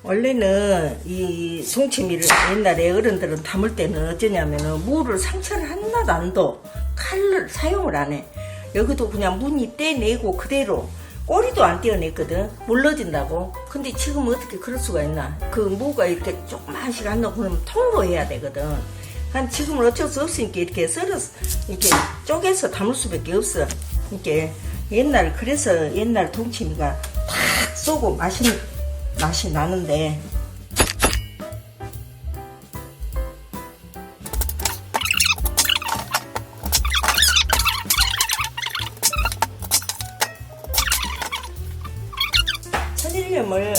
원래는 이 동치미를 옛날에 어른들은 담을 때는 어쩌냐면은 무를 상처를 하나도 안 둬. 칼을 사용을 안 해. 여기도 그냥 무늬 떼내고 그대로 꼬리도 안 떼어냈거든. 물러진다고. 근데 지금 어떻게 그럴 수가 있나. 그 무가 이렇게 조그만씩 안 넣고 그러면 통으로 해야 되거든. 한 지금은 어쩔 수 없으니까 이렇게 썰어서 이렇게 쪼개서 담을 수밖에 없어. 이렇게 그래서 옛날 동치미가 탁 쏘고 맛이 나는데. 천일염을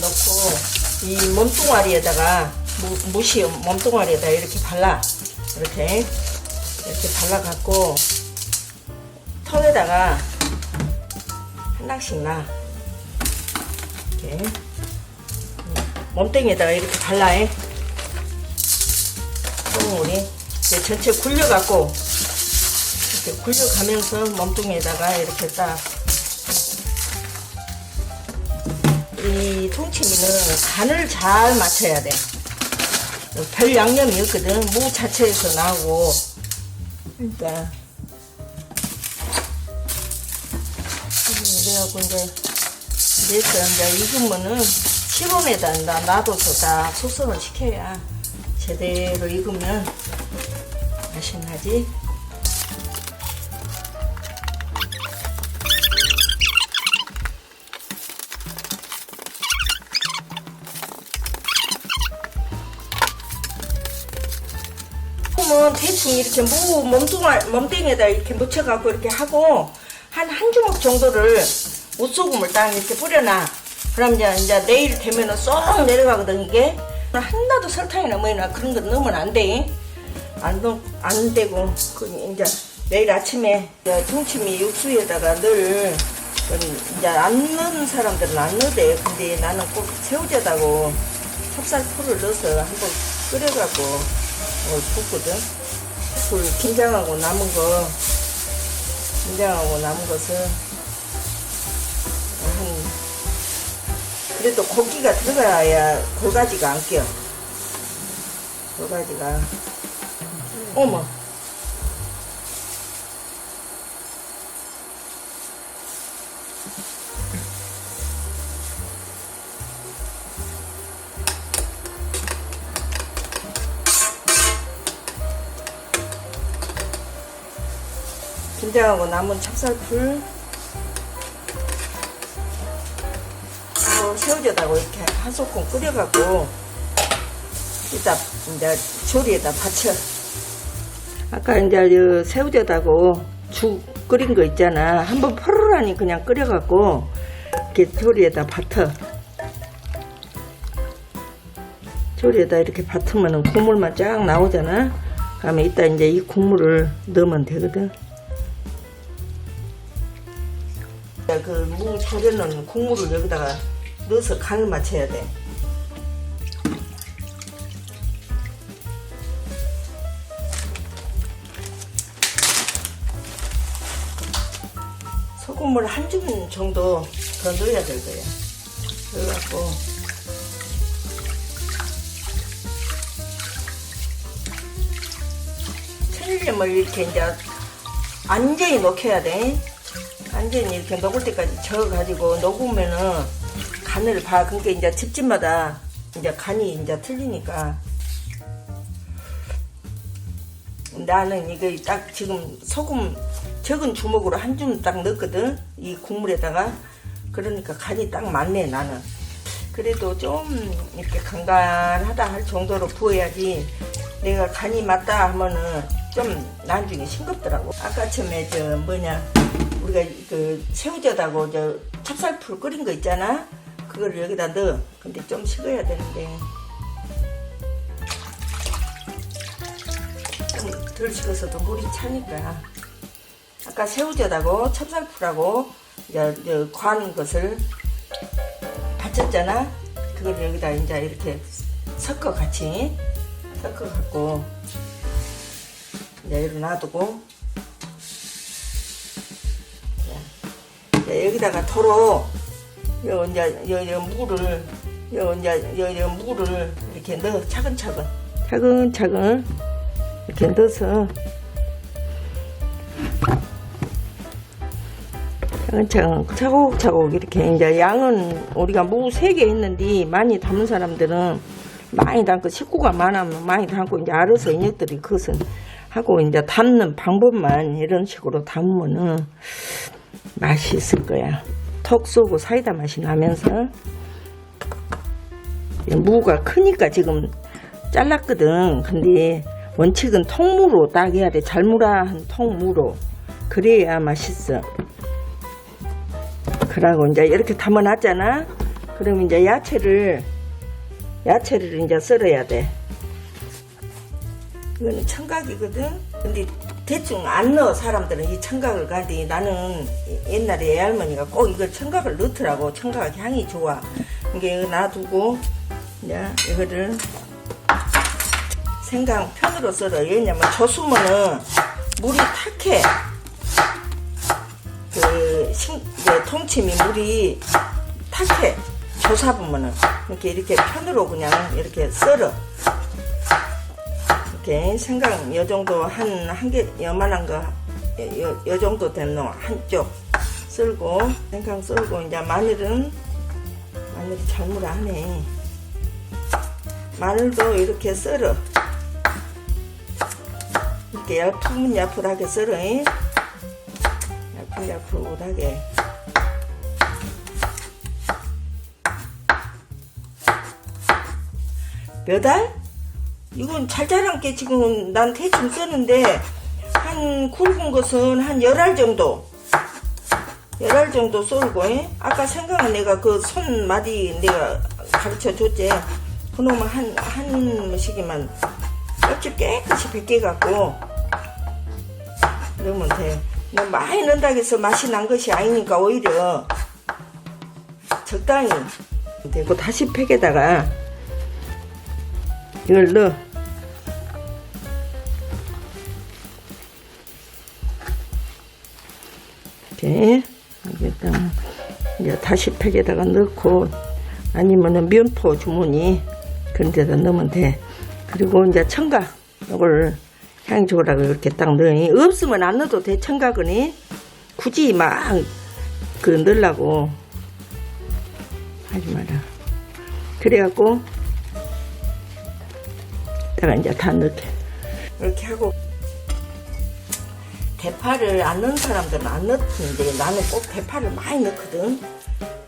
넣고 이 몸뚱아리에다가 무시 몸뚱아리에다 이렇게 발라. 이렇게 발라갖고 턱에다가 하나씩 놔. 이렇게 몸뚱이에다가 이렇게 발라해. 똥물이 전체 굴려갖고 이렇게 굴려가면서 몸뚱이에다가 이렇게 딱. 이 동치미는 간을 잘 맞춰야 돼. 별 양념이 없거든. 무 자체에서 나오고. 그러니까 그래갖고 이제 익으면은 실온에다 놔둬서 다 숙성을 시켜야 제대로 익으면 맛이 나지. 그러면 대충 이렇게 무 몸뚱이에다 이렇게 묻혀갖고 이렇게 하고 한 주먹 정도를 무소금을 딱 이렇게 뿌려놔. 그럼 이제 내일 되면은 쏙 내려가거든. 이게 하나도 설탕이나 뭐나 그런 거 넣으면 안 돼. 안 되고 이제 내일 아침에 동치미 육수에다가 넣을 이제 안 넣는 사람들은 안 넣대. 근데 나는 꼭 새우젓하고 찹쌀풀을 넣어서 한번 끓여갖고 붓거든. 김장하고 남은 것을 그래도 고기가 들어가야 골가지가 안 껴. 골가지가. 어머. 김장하고 남은 찹쌀풀 새우젓하고 이렇게 한 소끔 끓여갖고 이따 이제 조리에다 받쳐. 아까 이제 새우젓하고 죽 끓인 거 있잖아. 한번 포르라니 그냥 끓여갖고 이렇게 조리에다 받쳐. 조리에다 이렇게 받으면 국물만 쫙 나오잖아. 그러면 이따 이제 이 국물을 넣으면 되거든. 그 무 졸여놓은 국물을 여기다가 넣어서 간을 맞춰야 돼. 소금을 한 줌 정도 더 넣어야 될 거야. 그래갖고 천일염을 이렇게 이제 완전히 녹여야 돼. 완전히 이렇게 녹을 때까지 저어가지고 녹으면은 간을 봐. 그러니까 이제 집집마다 이제 간이 이제 틀리니까. 나는 이거 딱 지금 소금 적은 주먹으로 한 줌 딱 넣거든. 이 국물에다가. 그러니까 간이 딱 맞네, 나는. 그래도 좀 이렇게 간간하다 할 정도로 부어야지 내가 간이 맞다 하면은 좀 나중에 싱겁더라고. 아까 처음에 우리가 그 새우젓하고 찹쌀풀 끓인 거 있잖아. 그걸 여기다 넣어. 근데 좀 식어야 되는데 좀 덜 식어서도 물이 차니까. 아까 새우젓하고 찹쌀풀하고 이제 관 것을 받쳤잖아. 그걸 여기다 이제 이렇게 같이 섞어갖고 이제 여기 놔두고, 여기다가 도로 요 이제 물을 물을 이렇게 넣어 차근차근 이렇게 넣어서 차곡차곡 이렇게 이제 양은 우리가 무 3개 했는데 많이 담은 사람들은 많이 담고 식구가 많으면 많이 담고 이제 알아서 인력들이 그것은 하고 이제 담는 방법만 이런 식으로 담으면은 맛이 있을 거야. 톡 쏘고 사이다 맛이 나면서 무가 크니까 지금 잘랐거든. 근데 원칙은 통무로 딱 해야 돼. 잘 무라한 통무로 그래야 맛있어. 그러고 이제 이렇게 담아놨잖아. 그럼 이제 야채를 이제 썰어야 돼. 이거는 청각이거든. 근데 대충 안 넣어 사람들은 이 청각을 가는데 나는 옛날에 애할머니가 꼭 이걸 청각을 넣더라고. 청각 향이 좋아. 이게 이거 놔두고 이제 이거를 생강 편으로 썰어. 왜냐면 줬으면은 물이 탁해. 통침이 물이 탁해. 조사보면은 이렇게 편으로 그냥 이렇게 썰어. 이렇게 생강 요 정도 한 개 요만한 거 요 정도 된 놈 한쪽 썰고 생강 썰고 이제 마늘이 잘무라하네. 마늘도 이렇게 썰어. 이렇게 야풀야풀하게 썰어. 야풀야풀하게. 몇 알? 이건 잘 자란게 지금 난 대충 쓰는데 한 굵은 것은 한 10알 정도 10알 정도 썰고 아까 생각은 내가 그 손마디 내가 가르쳐 줬지. 그놈은 한 무시기만 껍질 깨끗이 벗겨갖고 넣으면 돼. 너무 많이 넣는다고 해서 맛이 난 것이 아니니까 오히려 적당히 되고 다시 팩에다가 이걸 넣어. 이렇게 여기다 이제 다시 팩에다가 넣고 아니면은 면포 주머니 그런 데다 넣으면 돼. 그리고 이제 청각 이걸 향 좋으라고 이렇게 딱 넣으니 없으면 안 넣어도 돼. 청각은 굳이 막 그 넣으려고 하지 마라. 그래갖고 내가 이제 다 넣게 이렇게 하고 대파를 안 넣는 사람들은 안 넣는데 나는 꼭 대파를 많이 넣거든.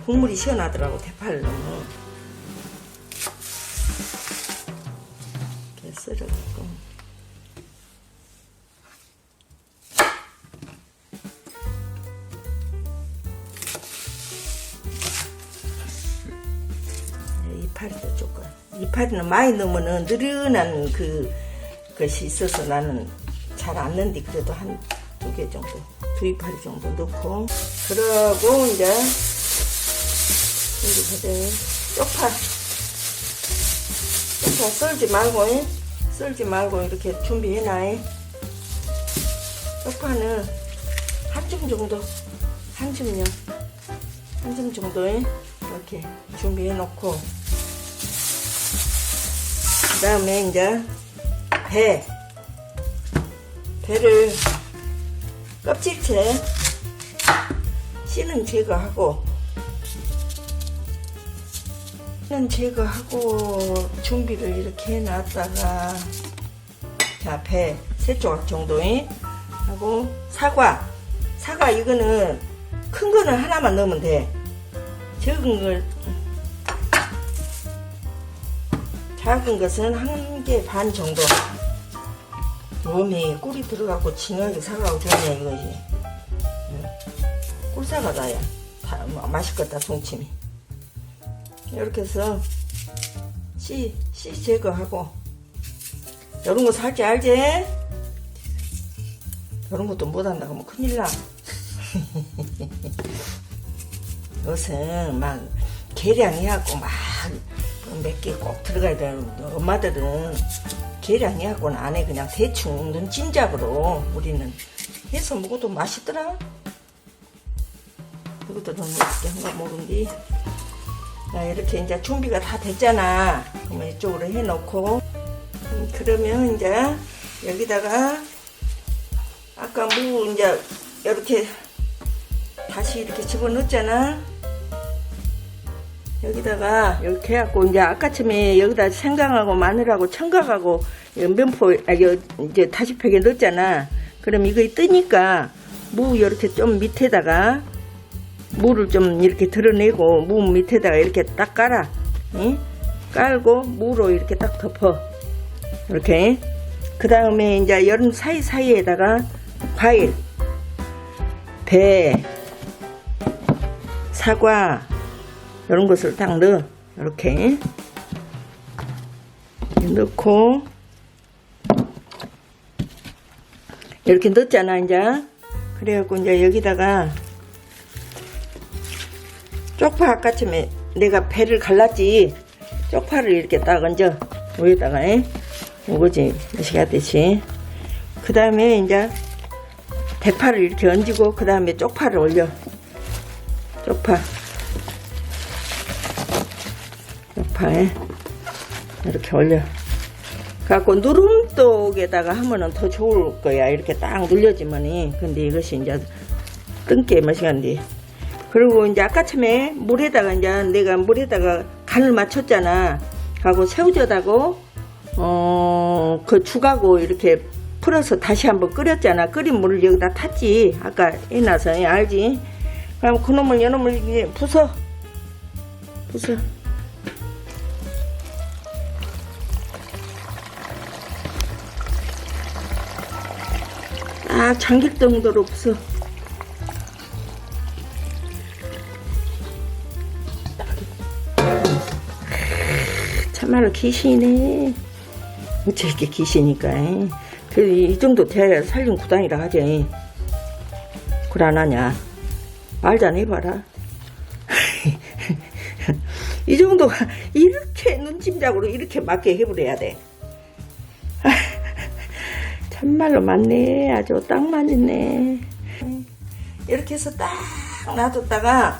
국물이 시원하더라고 대파를 넣으면. 이렇게 썰어갖고 이파리도 조금 이파리는 많이 넣으면은 느른한 것이 있어서 나는 잘 안 넣는데 그래도 한 2개 정도 2이파리 정도 넣고 그러고 이제 쪽파 썰지 말고 이렇게 준비해놔. 쪽파는 한 줌 정도 한 줌 정도 이렇게 준비해 놓고 그 다음에 이제 배를 껍질째 씨는 제거하고 준비를 이렇게 해놨다가 자, 배 3조각 정도 하고 사과 이거는 큰 거는 하나만 넣으면 돼. 작은 것은 1개 반 정도. 몸에 꿀이 들어가고 징하게 사과하고 좋네 이것이. 꿀사과다 야. 다 맛있겠다 동치미. 이렇게 해서 씨 제거하고 이런 거 살 줄 알지? 이런 것도 못한다고 하면 큰일 나. 이것은 막 계량해갖고 막 몇 개 꼭 들어가야 되는 엄마들은 계량해갖고는 안 해. 그냥 대충 눈찜작으로 우리는 해서 먹어도 맛있더라. 친구들은 어떻게 한가 모르는데. 자, 이렇게 이제 준비가 다 됐잖아. 그러면 이쪽으로 해놓고, 그러면 이제 여기다가 아까 무 이제 이렇게 다시 이렇게 집어넣었잖아. 여기다가 이렇게 해갖고 이제 아까쯤에 여기다 생강하고 마늘하고 청각하고 면포 이제 다시팩에 넣었잖아. 그럼 이거 뜨니까 무 이렇게 좀 밑에다가 무를 좀 이렇게 드러내고 무 밑에다가 이렇게 딱 깔아. 응? 깔고 무로 이렇게 딱 덮어. 이렇게. 그 다음에 이제 여름 사이사이에다가 과일, 배, 사과 이런 것을 딱 넣어. 이렇게 넣고 이렇게 넣었잖아. 이제 그래갖고 이제 여기다가 쪽파 아까쯤에 내가 배를 갈랐지. 쪽파를 이렇게 딱 얹어 위에다가 이거지 무시하듯이. 그 다음에 이제 대파를 이렇게 얹고 그 다음에 쪽파를 올려. 쪽파에 이렇게 올려 갖고 누름독에다가 하면은 더 좋을 거야. 이렇게 딱 눌려지면이. 근데 이것이 이제 뜬게 맛이간디. 그리고 이제 아까쯤에 물에다가 이제 내가 물에다가 간을 맞췄잖아. 하고 새우젓하고 그 죽하고 이렇게 풀어서 다시 한번 끓였잖아. 끓인 물을 여기다 탔지. 아까 해놔서 알지? 그럼 그놈을 요놈을 이제 부숴. 딱 잠길 정도로 부숴. 참말로 귀신이네. 어째 이렇게 귀신이니까. 그래도 이 정도 돼야 살림 구단이라 하지. 그래 안 하냐? 말 좀 해봐라. 이 정도가 이렇게 눈짐작으로 이렇게 맞게 해버려야 돼. 참말로 맞네. 아주 딱 맞네. 이렇게 해서 딱 놔뒀다가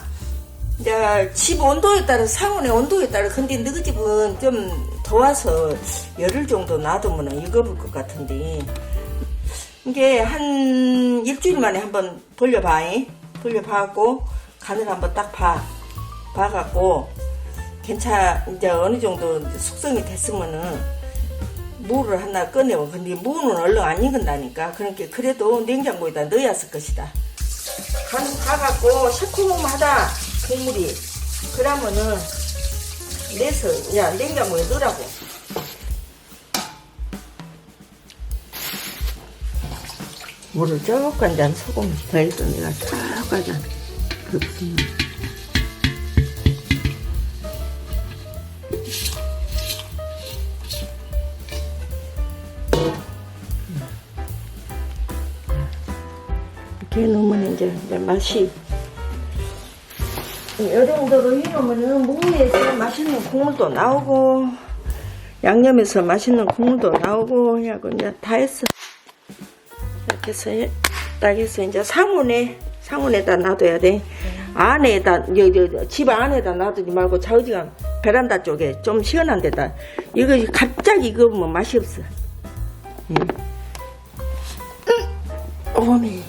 이제 집 온도에 따라 상온의 온도에 따라 근데 너희 집은 좀 더워서 열흘 정도 놔두면 익어볼 것 같은데 이게 한 일주일 만에 한번 벌려봐갖고 간을 한번 딱 봐갖고 이제 어느 정도 숙성이 됐으면은 무를 하나 꺼내고. 근데 무는 얼른 안 익은다니까. 그러니까 그래도 냉장고에다 넣어야 쓸 것이다. 간 봐갖고 새콤하다 국물이. 그러면은 내서 그냥 냉장고에 넣으라고. 물을 조금 전 소금 더해서 내가 조금 전 그렇구나. 이렇게 넣으면 이제 맛이 이 정도로 해놓으면 무에서 맛있는 국물도 나오고 양념에서 맛있는 국물도 나오고 하고 이제 다 했어. 이렇게 해서 딱 해서 이제 상온에다 놔둬야 돼. 안에다 집 안에다 놔두지 말고 저기가 베란다 쪽에 좀 시원한 데다. 이거 갑자기 익으면 맛이 없어. 어메.